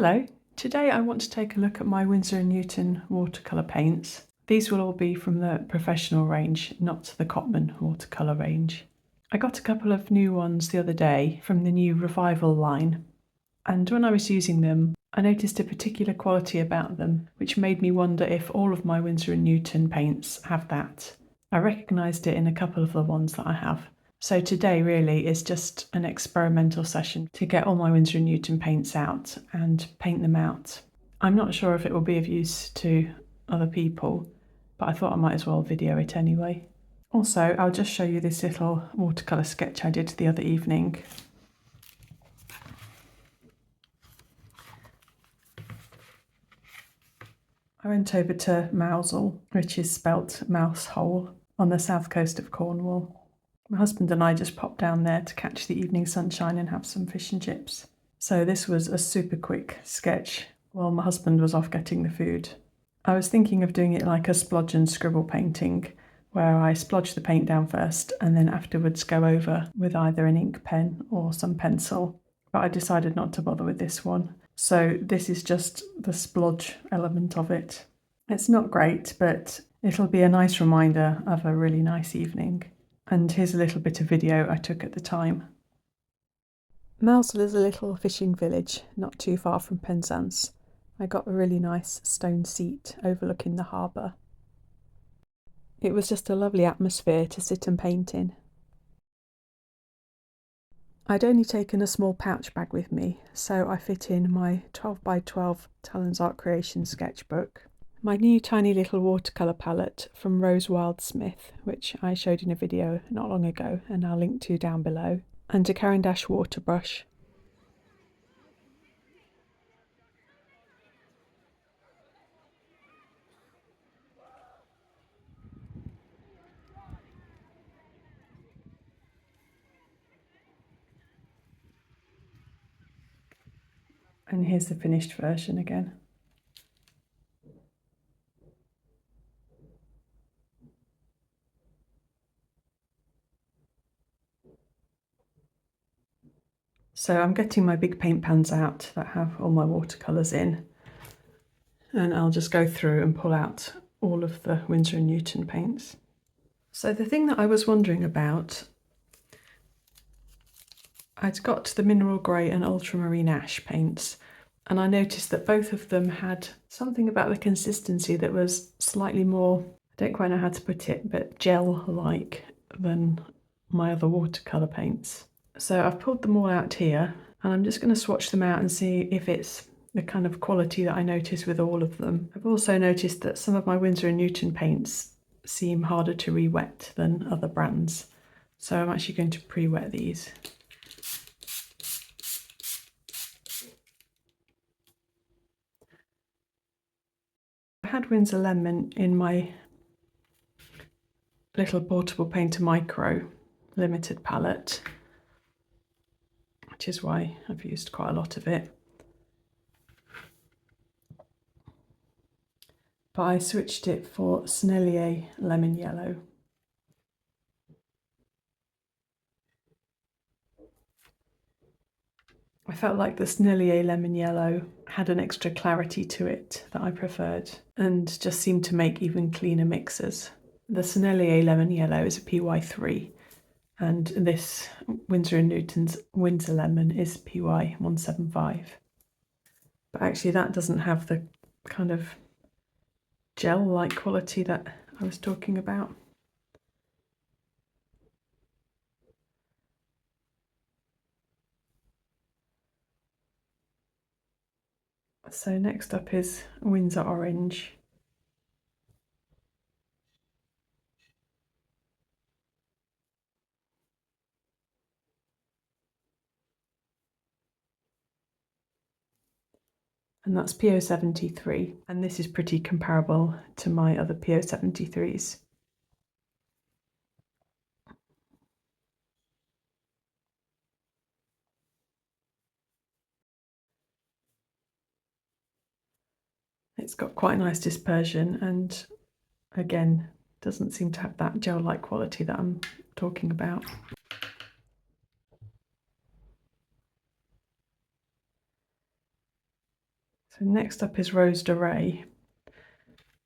Hello, today I want to take a look at my Winsor Newton watercolour paints. These will all be from the professional range, not the Cotman watercolour range. I got a couple of new ones the other day from the new Revival line, and when I was using them I noticed a particular quality about them which made me wonder if all of my Winsor & Newton paints have that. I recognised it in a couple of the ones that I have. So today really is just an experimental session to get all my Winsor & Newton paints out and paint them out. I'm not sure if it will be of use to other people, but I thought I might as well video it anyway. Also, I'll just show you this little watercolour sketch I did the other evening. I went over to Mousehole, which is spelt mouse hole, on the south coast of Cornwall. My husband and I just popped down there to catch the evening sunshine and have some fish and chips. So this was a super quick sketch while my husband was off getting the food. I was thinking of doing it like a splodge and scribble painting, where I splodge the paint down first and then afterwards go over with either an ink pen or some pencil, but I decided not to bother with this one. So this is just the splodge element of it. It's not great, but it'll be a nice reminder of a really nice evening. And here's a little bit of video I took at the time. Mousehole is a little fishing village not too far from Penzance. I got a really nice stone seat overlooking the harbour. It was just a lovely atmosphere to sit and paint in. I'd only taken a small pouch bag with me, so I fit in my 12x12 Talens Art Creation sketchbook, my new tiny little watercolour palette from Rose Wildsmith, which I showed in a video not long ago and I'll link to down below, and a Caran water brush. And here's the finished version again. So I'm getting my big paint pans out that have all my watercolours in, and I'll just go through and pull out all of the Winsor & Newton paints. So the thing that I was wondering about, I'd got the Mineral Grey and Ultramarine Ash paints, and I noticed that both of them had something about the consistency that was slightly more, I don't quite know how to put it, but gel-like than my other watercolour paints. So I've pulled them all out here, and I'm just going to swatch them out and see if it's the kind of quality that I notice with all of them. I've also noticed that some of my Winsor & Newton paints seem harder to re-wet than other brands. So I'm actually going to pre-wet these. I had Winsor Lemon in my little portable painter micro limited palette, which is why I've used quite a lot of it. But I switched it for Sennelier Lemon Yellow. I felt like the Sennelier Lemon Yellow had an extra clarity to it that I preferred and just seemed to make even cleaner mixes. The Sennelier Lemon Yellow is a PY3 and this Winsor & Newton's Winsor Lemon is PY175. But actually that doesn't have the kind of gel-like quality that I was talking about. So next up is Winsor Orange. And that's PO73, and this is pretty comparable to my other PO73s. It's got quite a nice dispersion and again doesn't seem to have that gel-like quality that I'm talking about. So next up is Rose Doré,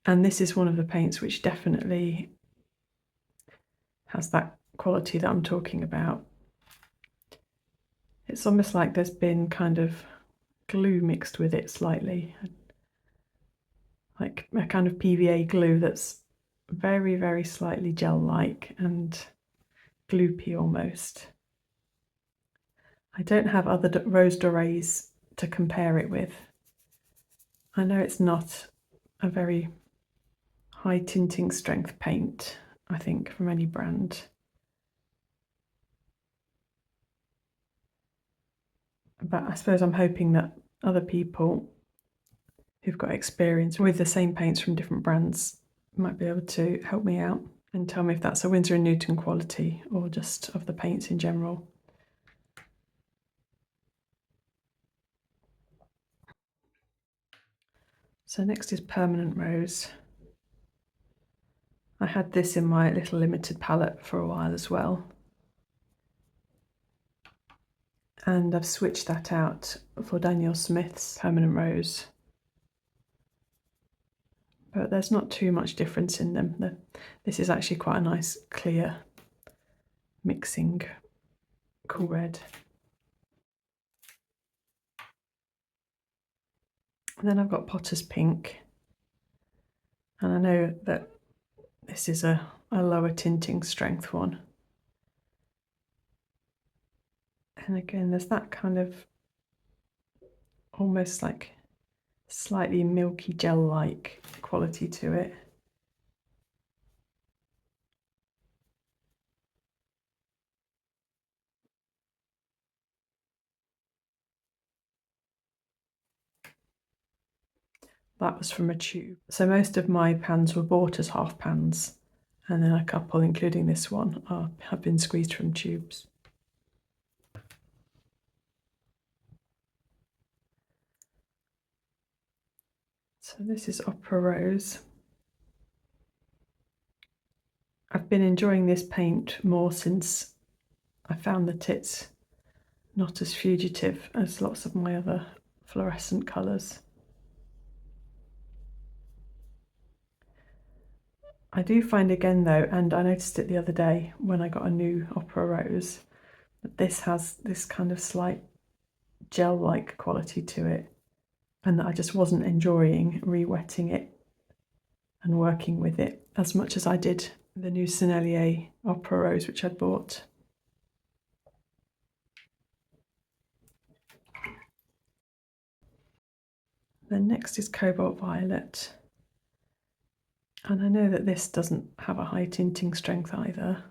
and this is one of the paints which definitely has that quality that I'm talking about. It's almost like there's been kind of glue mixed with it slightly, like a kind of PVA glue that's very, very slightly gel-like and gloopy almost. I don't have other Rose Dorés to compare it with. I know it's not a very high tinting strength paint, I think, from any brand. But I suppose I'm hoping that other people who've got experience with the same paints from different brands might be able to help me out and tell me if that's a Winsor & Newton quality or just of the paints in general. So next is Permanent Rose. I had this in my little limited palette for a while as well. And I've switched that out for Daniel Smith's Permanent Rose. But there's not too much difference in them. This is actually quite a nice clear mixing cool red. And then I've got Potter's Pink, and I know that this is a lower tinting strength one. And again, there's that kind of almost like slightly milky gel-like quality to it. That was from a tube. So most of my pans were bought as half pans, and then a couple, including this one, have been squeezed from tubes. So this is Opera Rose. I've been enjoying this paint more since I found that it's not as fugitive as lots of my other fluorescent colours. I do find again though, and I noticed it the other day when I got a new Opera Rose, that this has this kind of slight gel-like quality to it, and that I just wasn't enjoying re-wetting it and working with it as much as I did the new Sennelier Opera Rose which I'd bought. Then next is Cobalt Violet, and I know that this doesn't have a high tinting strength either.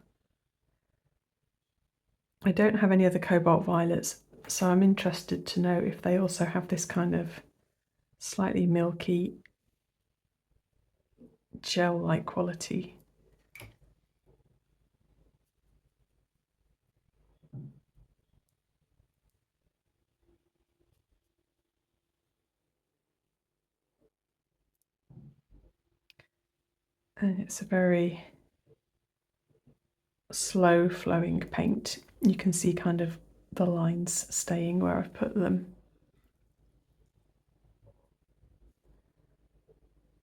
I don't have any other Cobalt Violets, so I'm interested to know if they also have this kind of slightly milky gel-like quality. And it's a very slow flowing paint. You can see kind of the lines staying where I've put them.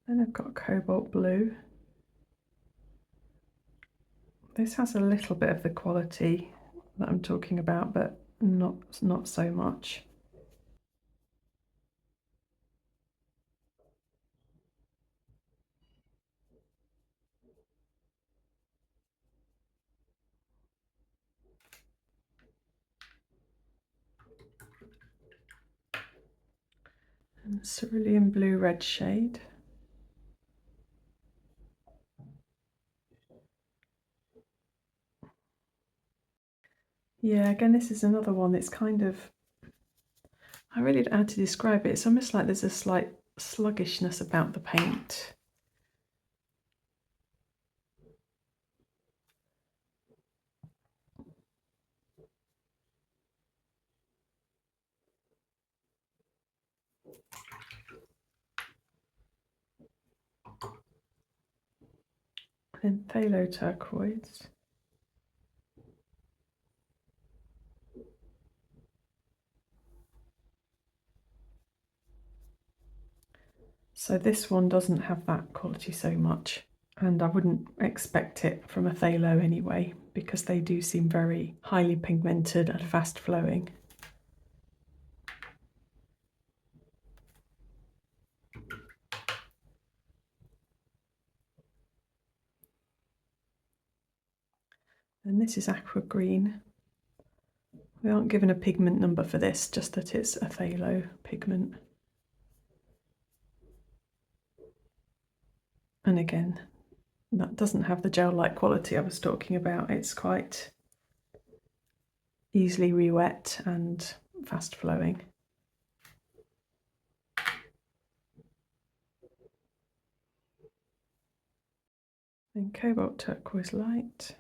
Then I've got Cobalt Blue. This has a little bit of the quality that I'm talking about, but not so much. And Cerulean Blue Red shade. Yeah, again, this is another one that's kind of, I really don't know how to describe it. It's almost like there's a slight sluggishness about the paint. And Phthalo Turquoise. So this one doesn't have that quality so much, and I wouldn't expect it from a phthalo anyway, because they do seem very highly pigmented and fast flowing. And this is aqua green. We aren't given a pigment number for this, just that it's a phthalo pigment. And again, that doesn't have the gel-like quality I was talking about. It's quite easily re-wet and fast flowing. Then Cobalt Turquoise Light.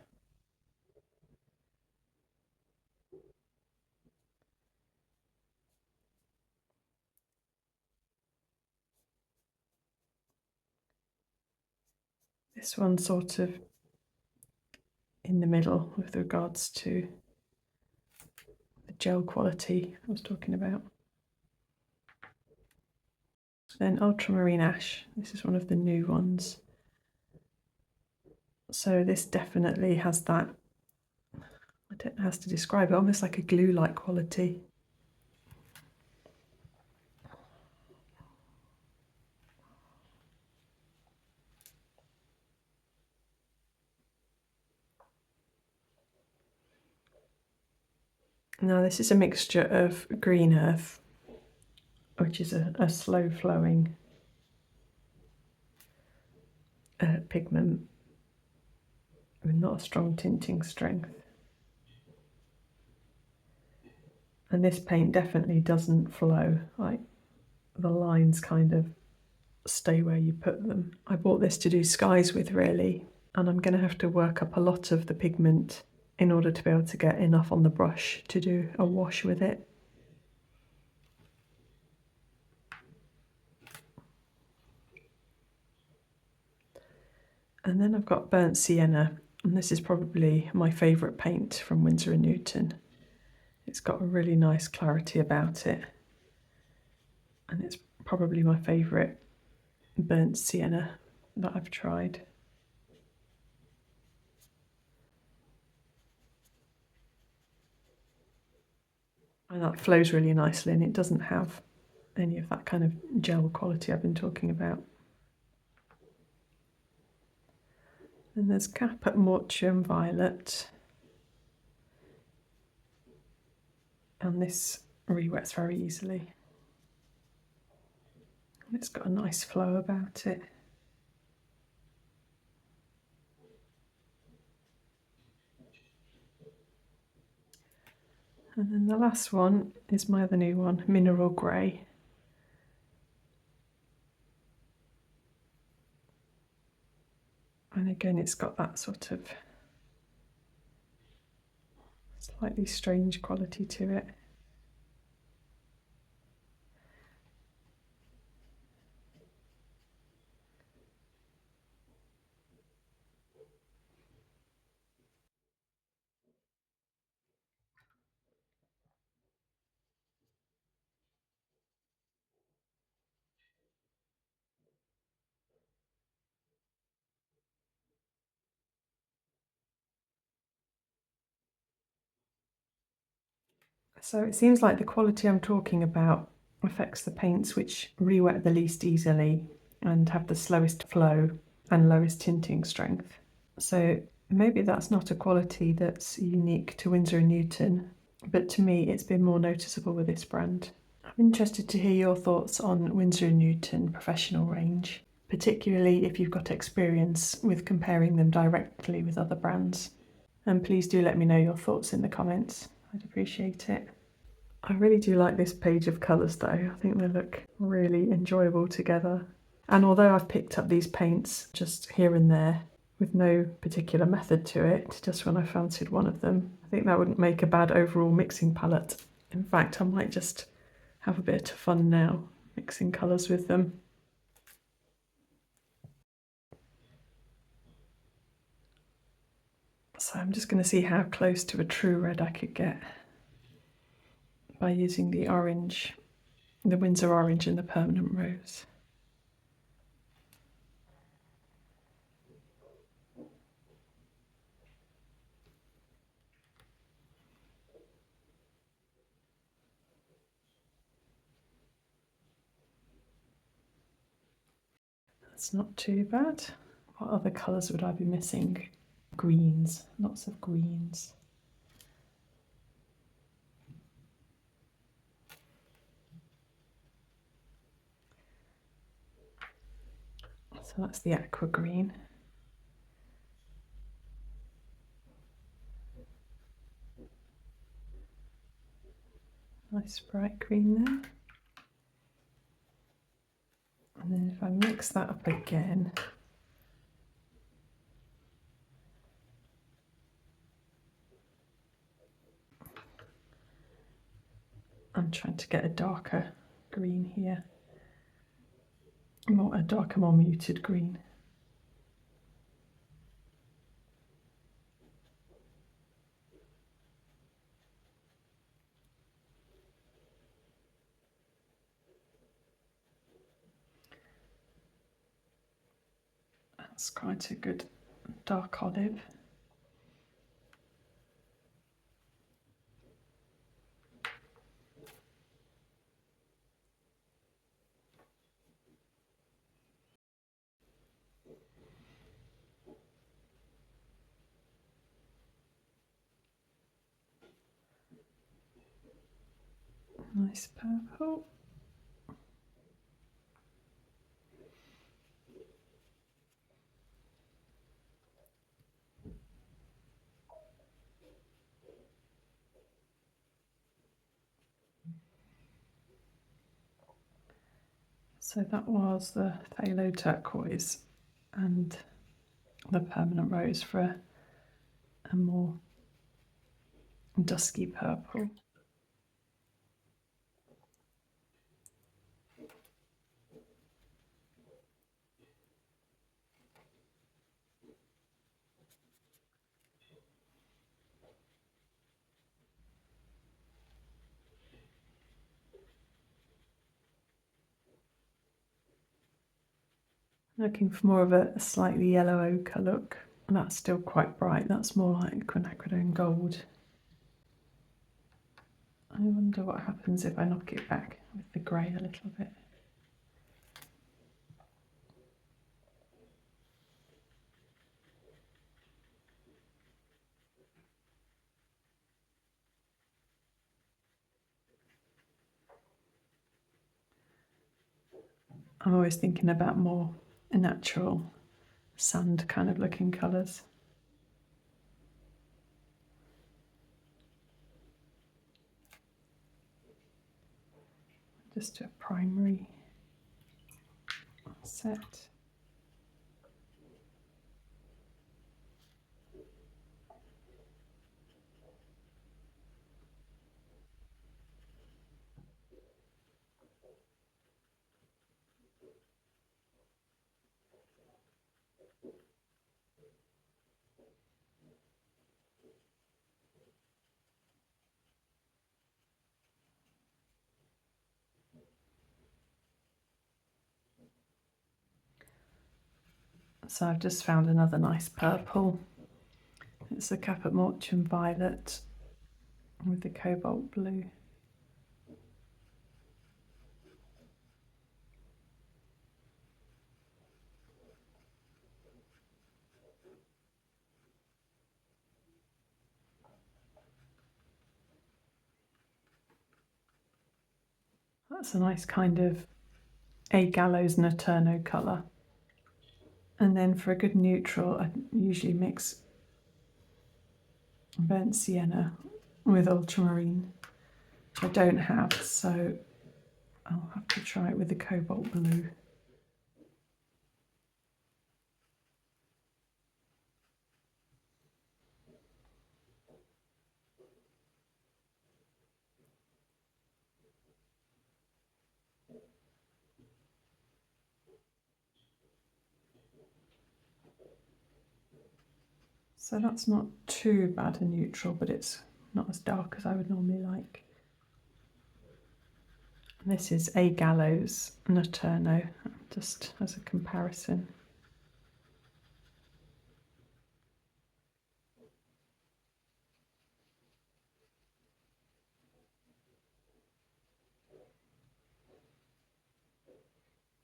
This one's sort of in the middle with regards to the gel quality I was talking about. Then Ultramarine Ash. This is one of the new ones. So this definitely has that, I don't know how to describe it, almost like a glue-like quality. Now this is a mixture of green earth, which is a slow flowing pigment with not a strong tinting strength. And this paint definitely doesn't flow, like the lines kind of stay where you put them. I bought this to do skies with really, and I'm going to have to work up a lot of the pigment in order to be able to get enough on the brush to do a wash with it. And then I've got Burnt Sienna, and this is probably my favourite paint from Winsor & Newton. It's got a really nice clarity about it, and it's probably my favourite burnt sienna that I've tried. And that flows really nicely, and it doesn't have any of that kind of gel quality I've been talking about. Then there's Cap at Morch Violet, and this re-wets very easily. And it's got a nice flow about it. And then the last one is my other new one, Mineral Grey. And again, it's got that sort of slightly strange quality to it. So it seems like the quality I'm talking about affects the paints which re-wet the least easily and have the slowest flow and lowest tinting strength. So maybe that's not a quality that's unique to Winsor & Newton, but to me it's been more noticeable with this brand. I'm interested to hear your thoughts on Winsor & Newton Professional range, particularly if you've got experience with comparing them directly with other brands. And please do let me know your thoughts in the comments. I'd appreciate it. I really do like this page of colours though. I think they look really enjoyable together. And although I've picked up these paints just here and there with no particular method to it, just when I fancied one of them, I think that wouldn't make a bad overall mixing palette. In fact, I might just have a bit of fun now mixing colours with them. So I'm just going to see how close to a true red I could get by using the orange, the Winsor orange and the permanent rose. That's not too bad. What other colours would I be missing? Greens, lots of greens. So that's the aqua green. Nice bright green there. And then if I mix that up again, I'm trying to get a darker green here, a darker, more muted green. That's quite a good dark olive. Nice purple. So that was the phthalo turquoise and the permanent rose for a more dusky purple. Looking for more of a slightly yellow ochre look. That's still quite bright, that's more like quinacridone gold. I wonder what happens if I knock it back with the grey a little bit. I'm always thinking about more natural sand kind of looking colours. Just a primary set. So I've just found another nice purple. It's the Cobalt Morch Violet with the Cobalt Blue. That's a nice kind of a gallows and a turno colour. And then for a good neutral, I usually mix burnt sienna with ultramarine, which I don't have, so I'll have to try it with the Cobalt Blue. So that's not too bad a neutral, but it's not as dark as I would normally like. And this is a gallows and a turno, just as a comparison.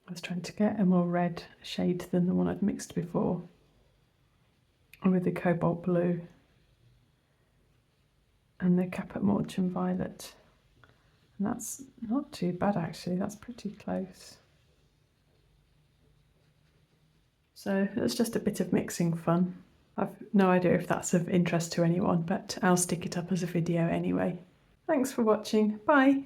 I was trying to get a more red shade than the one I'd mixed before with the Cobalt Blue and the Morch Violet. And that's not too bad actually, that's pretty close. So it's just a bit of mixing fun. I've no idea if that's of interest to anyone, but I'll stick it up as a video anyway. Thanks for watching, bye!